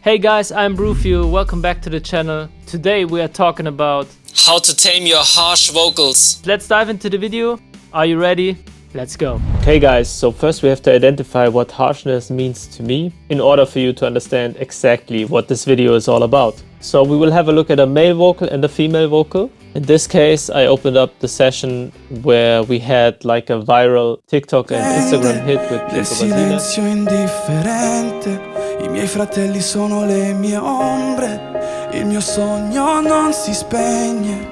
Hey guys, I'm Brufio, welcome back to the channel. Today we are talking about how to tame your harsh vocals. Let's dive into the video. Are you ready? Let's go. Okay guys, so first we have to identify what harshness means to me in order for you to understand exactly what this video is all about. So we will have a look at a male vocal and a female vocal. In this case, I opened up the session where we had like a viral TikTok and Instagram hit with Basile. I miei fratelli sono le mie ombre, il mio sogno non si spegne.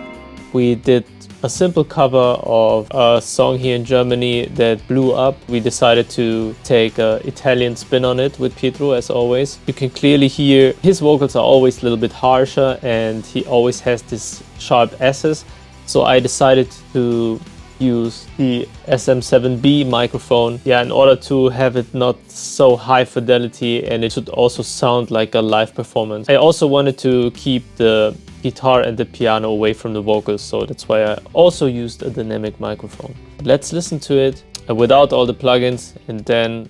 We did a simple cover of a song here in Germany that blew up. We decided to take an Italian spin on it with Pietro, as always. You can clearly hear his vocals are always a little bit harsher and he always has these sharp S's. So I decided to use the SM7B microphone, in order to have it not so high fidelity and it should also sound like a live performance. I also wanted to keep the guitar and the piano away from the vocals, so that's why I also used a dynamic microphone. Let's listen to it without all the plugins and then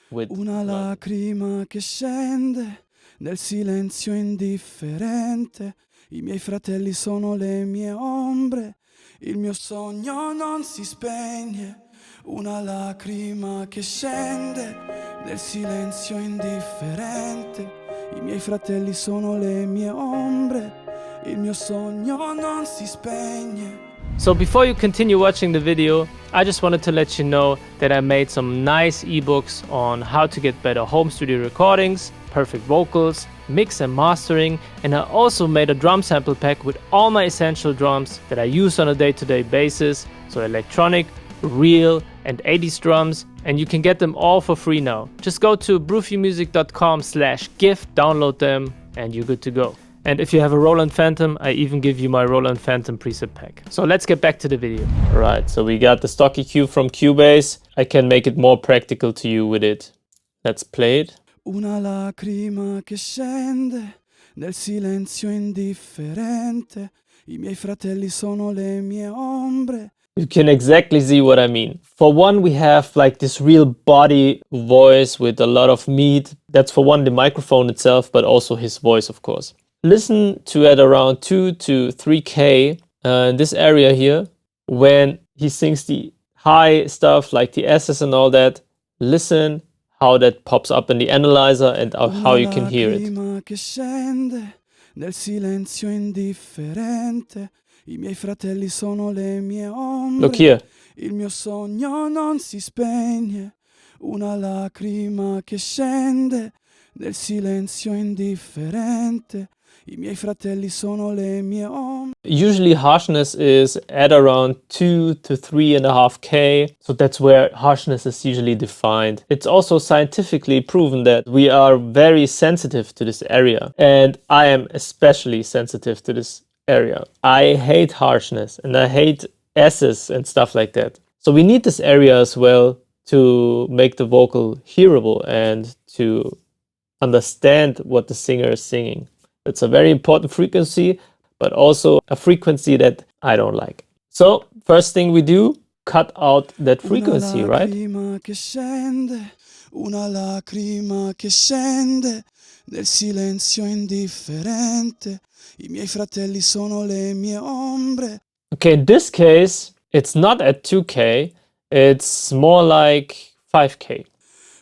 with una lacrima che scende nel silenzio indifferente. I miei fratelli sono le mie ombre. Il mio sogno non si spegne, una lacrima che scende nel silenzio indifferente. I miei fratelli sono le mie ombre, il mio sogno non si spegne. So before you continue watching the video, I just wanted to let you know that I made some nice ebooks on how to get better home studio recordings, perfect vocals, mix and mastering, and I also made a drum sample pack with all my essential drums that I use on a day-to-day basis, so electronic, real and 80s drums, and you can get them all for free now. Just go to brufiomusic.com/gift, download them and you're good to go. And if you have a Roland Phantom, I even give you my Roland Phantom preset pack. So let's get back to the video. Right, so we got the stock EQ from Cubase. I can make it more practical to you with it. Let's play it. Una lacrima che scende nel silenzio indifferente. I miei fratelli sono le mie ombre. You can exactly see what I mean. For one, we have like this real body voice with a lot of meat. That's for one, the microphone itself, but also his voice, of course. Listen to at around 2 to 3K in this area here. When he sings the high stuff like the S's and all that, listen how that pops up in the analyzer and how you can hear it. Nel silenzio indifferente. I miei fratelli sono le mie ombre. Look here. Il mio sogno non si spegne. Una lacrima che scende nel silenzio indifferente. I miei fratelli sono le mie ombre. Usually harshness is at around 2 to 3.5K. So that's where harshness is usually defined. It's also scientifically proven that we are very sensitive to this area. And I am especially sensitive to this area. I hate harshness and I hate S's and stuff like that. So we need this area as well to make the vocal hearable and to understand what the singer is singing. It's a very important frequency, but also a frequency that I don't like. So first thing we do, cut out that frequency, right? Una lacrima che scende nel silenzio indifferente. I miei fratelli sono le mie ombre. Okay, in this case, it's not at 2K, it's more like 5K.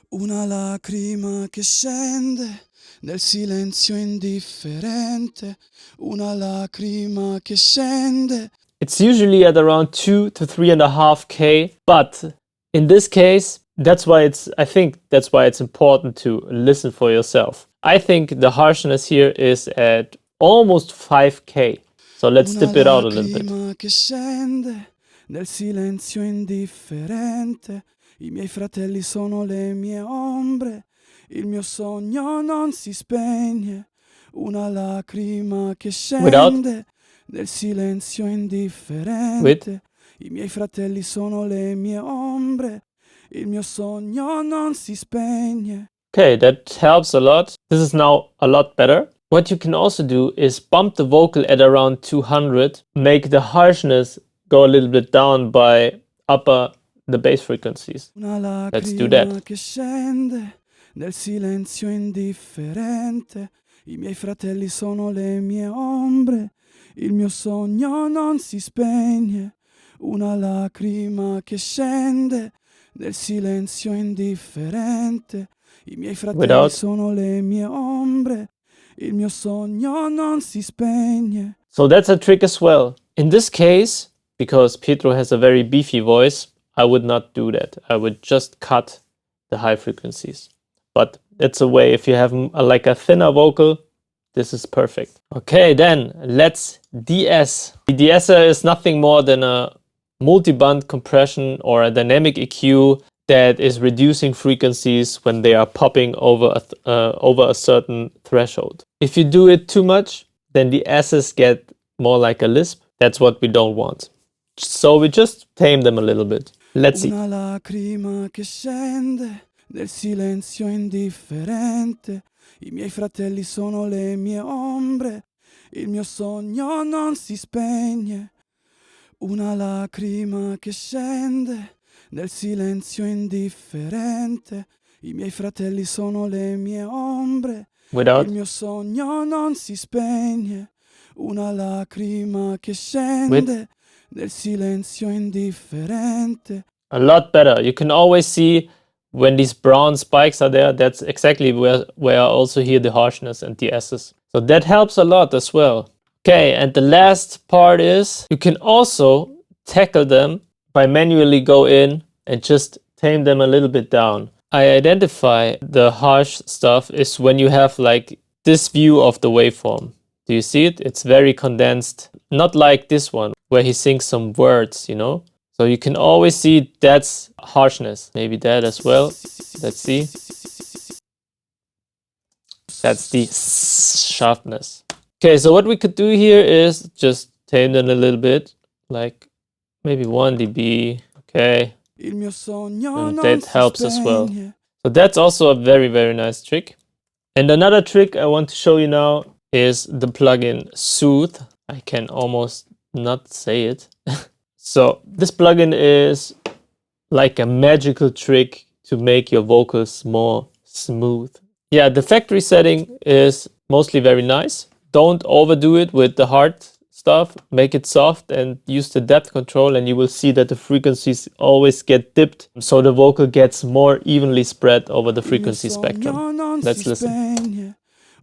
Una lacrima che scende nel silenzio indifferente. Una lacrima che scende. It's usually at around 2 to 3.5K, but in this case, I think that's why it's important to listen for yourself. I think the harshness here is at almost 5K. So let's dip it out a little bit. Che scende nel silenzio indifferente. I miei fratelli sono le mie ombre. Il mio sogno non si spegne. Una lacrima che scende nel silenzio indifferente. I miei fratelli sono le mie ombre. Il mio sogno non si spegne. Okay, that helps a lot. This is now a lot better. What you can also do is bump the vocal at around 200, make the harshness go a little bit down by upper the bass frequencies. Let's do that. Che scende nel silenzio indifferente. I miei fratelli sono le mie ombre, il mio sogno non si spegne, una lacrima che scende nel silenzio indifferente. I miei fratelli Without. sono le mie ombre, il mio sogno non si spegne. So that's a trick as well. In this case, because Pietro has a very beefy voice, I would not do that. I would just cut the high frequencies. But that's a way, if you have like a thinner vocal, this is perfect. Okay, then let's de-ess. The de-esser is nothing more than a multi-band compression or a dynamic EQ that is reducing frequencies when they are popping over a certain threshold. If you do it too much, then the S's get more like a lisp. That's what we don't want. So we just tame them a little bit. Let's see. Una lacrima che scende nel silenzio indifferente. I miei fratelli sono le mie ombre, il mio sogno non si spegne. Una lacrima che scende nel silenzio indifferente. I miei fratelli sono le mie ombre, Without. il mio sogno non si spegne. Una lacrima che scende nel silenzio indifferente. A lot better. You can always see when these brown spikes are there, that's exactly where I also hear the harshness and the S's. So that helps a lot as well. Okay, and the last part is you can also tackle them by manually go in and just tame them a little bit down. I identify the harsh stuff is when you have like this view of the waveform. Do you see it? It's very condensed, not like this one where he sings some words, you know? So you can always see that's harshness. Maybe that as well. Let's see. That's the sharpness. Okay, so what we could do here is just tame them a little bit, like maybe 1 dB. Okay, and that helps as well. So that's also a very, very nice trick. And another trick I want to show you now is the plugin Soothe. I can almost not say it. So this plugin is like a magical trick to make your vocals more smooth. Yeah, the factory setting is mostly very nice. Don't overdo it with the hard stuff. Make it soft and use the depth control, and you will see that the frequencies always get dipped, so the vocal gets more evenly spread over the frequency spectrum. Let's listen.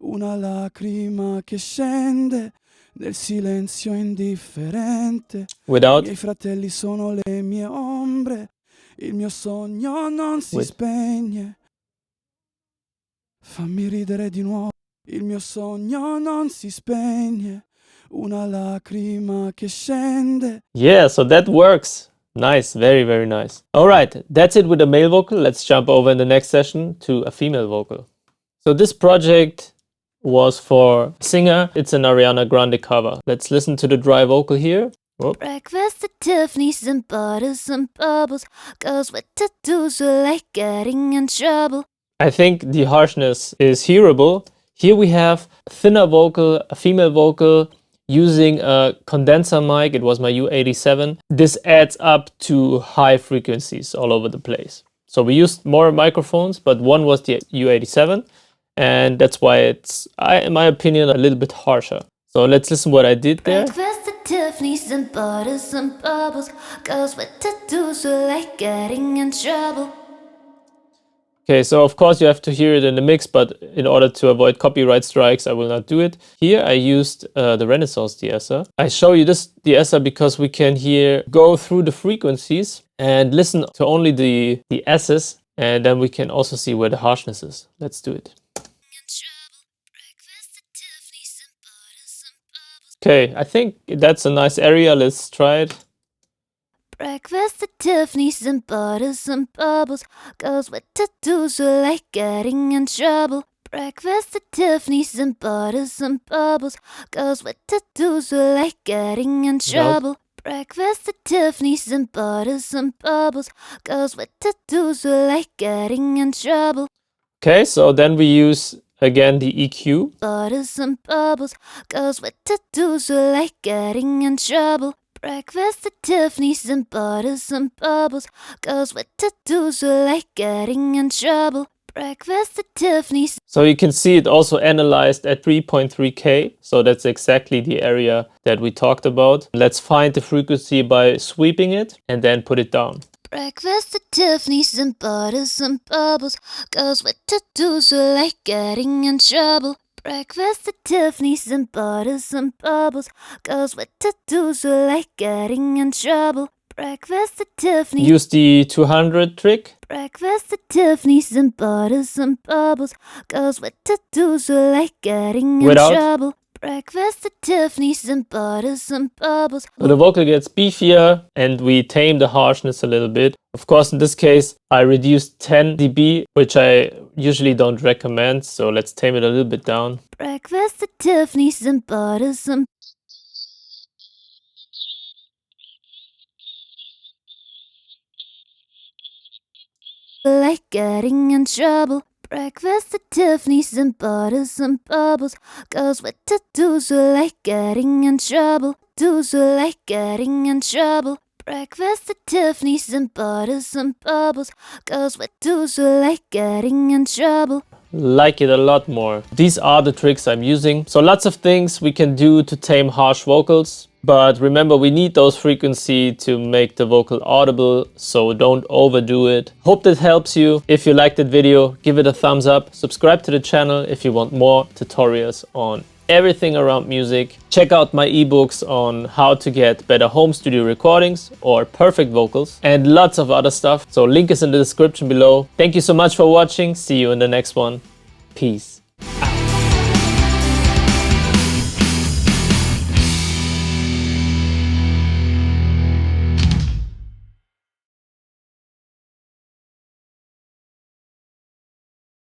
Una lacrima che scende nel silenzio indifferente. Without. I miei fratelli sono le mie ombre, il mio sogno non si spegne. Fammi ridere di nuovo, il mio sogno non si spegne. Una lacrima che scende. Yeah, so that works. Nice, very, very nice. All right, that's it with the male vocal. Let's jump over in the next session to a female vocal. So this project was for singer. It's an Ariana Grande cover. Let's listen to the dry vocal here. Whoop. Breakfast at Tiffany's and butters and bubbles. Girls with tattoos who like getting in trouble. I think the harshness is hearable. Here we have a thinner vocal, a female vocal, using a condenser mic. It was my U87. This adds up to high frequencies all over the place. So we used more microphones, but one was the U87. And that's why it's, in my opinion, a little bit harsher. So let's listen what I did there. Breakfast at Tiffany's and butters and bubbles. Girls with tattoos who like getting in trouble. Okay, so of course you have to hear it in the mix, but in order to avoid copyright strikes, I will not do it. Here I used the Renaissance De-Esser. I show you this De-Esser because we can go through the frequencies and listen to only the S's, and then we can also see where the harshness is. Let's do it. Okay, I think that's a nice area. Let's try it. Breakfast at Tiffany's and butters and bubbles. Girls with tattoos who like getting in trouble. Breakfast at Tiffany's and butters and bubbles. Girls with tattoos who like getting in trouble. Breakfast at Tiffany's and butters and bubbles. Girls with tattoos who like getting in trouble. Okay, so then we use again the EQ. Butters and bubbles. Girls with tattoos who like getting in trouble. Breakfast at Tiffany's and butters and bubbles. Girls with tattoos who like getting in trouble. Breakfast at Tiffany's. So you can see it also analyzed at 3.3K. So that's exactly the area that we talked about. Let's find the frequency by sweeping it and then put it down. Breakfast at Tiffany's and butters and bubbles. Girls with tattoos are like getting in trouble. Breakfast at Tiffany's and butters and bubbles. Girls with tattoos are like getting in trouble. Breakfast at Tiffany's. Use the 200 trick. Breakfast at Tiffany's and butters and bubbles. Girls with tattoos are like getting in Without. trouble. Breakfast at Tiffany's and butters and bubbles. So the vocal gets beefier and we tame the harshness a little bit. Of course, in this case, I reduced 10 dB, which I usually don't recommend. So let's tame it a little bit down. Breakfast at Tiffany's and butters and like getting in trouble. Breakfast at Tiffany's and butters and bubbles. Girls with tattoos are like getting in trouble. Tattoos are like getting in trouble. Breakfast at Tiffany's and butters and bubbles. Girls with tattoos are like getting in trouble. Like it a lot more. These are the tricks I'm using. So lots of things we can do to tame harsh vocals. But remember, we need those frequency to make the vocal audible, so don't overdo it. Hope that helps you. If you liked that video, give it a thumbs up. Subscribe to the channel if you want more tutorials on everything around music. Check out my ebooks on how to get better home studio recordings or perfect vocals and lots of other stuff. So link is in the description below. Thank you so much for watching. See you in the next one. Peace.